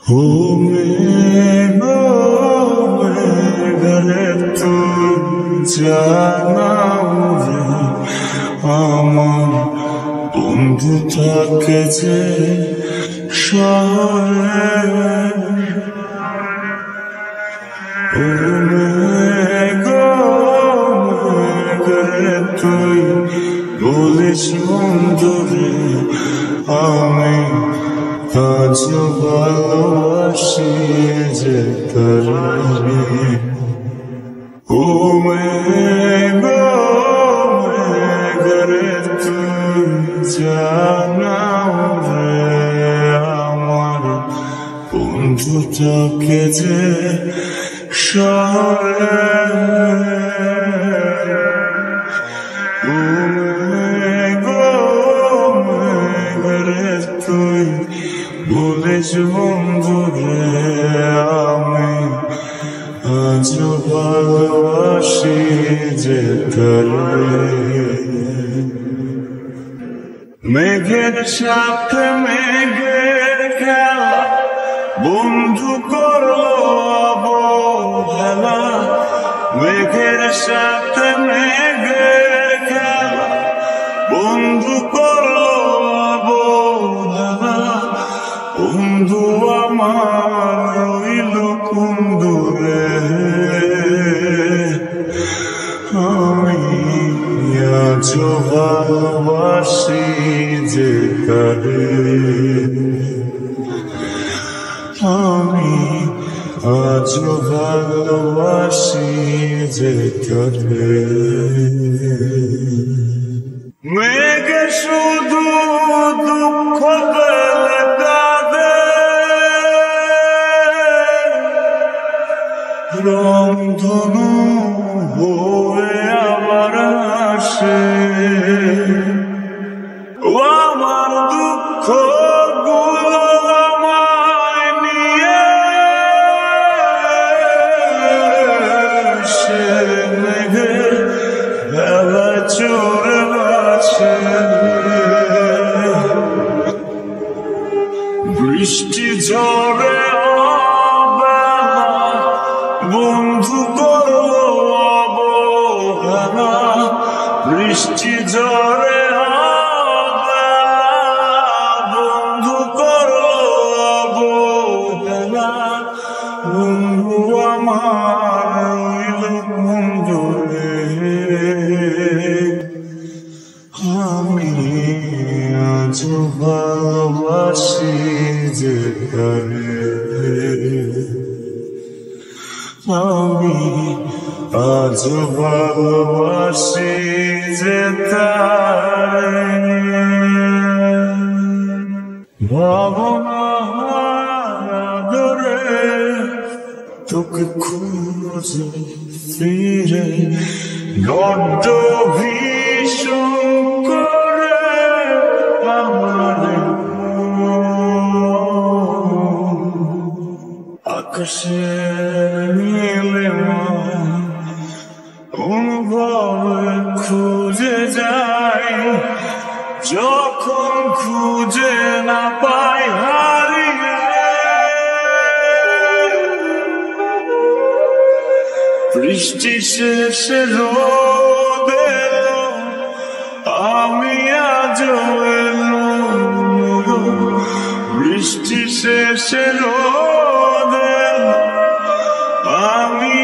ঘরে তুই জানাও রে আমার বন্ধু থাকে যে শহরে ঘরে তুই বলিস বন্ধু রে আমি আজ ভালোবাসি যে তারে ঘরে তুই জানাও রে আমার বন্ধু থাকে যে শহরে ঘরে তুই বলিস বন্ধু রে আমি আজ ভালোবাসি যে তারে মেঘের সাথে মেঘের খেলা বন্ধু করলো অবহেলা মেঘের সাথে মেঘের খেলা বন্ধু করলো অবহেলা বন্ধু আমার রইল কোন দূরে আমি আজ ভালোবাসি যে তারে আমি আজ ভালোবাসি যে তারে মেঘে শুধু দুঃখ পেলে কাঁদে রংধনু হয়ে আবার আসে ও আমার দুঃখ গুলো আমায় নিয়ে সে মেঘের বেলা চোরে বাছে বৃষ্টি ঝরে বন্ধু করলো অবহেলা বৃষ্টি ঝরে বন্ধু করলো অবহেলা বন্ধু আমার রইল বন্ধু রে আমি আজ ভালোবাসি যে তারে আমি আজ ভালোবাসি যে তারে ভাবনারে তোকে খুঁজে ফিরে বড্ড ভীষণ করে আমার আকাশে নীলে অনুভবে খুঁজে যাই যখন খুঁজে না পাই হারিয়ে বৃষ্টি শেষে রোদ এলো আমি আজ এলো বৃষ্টি শেষে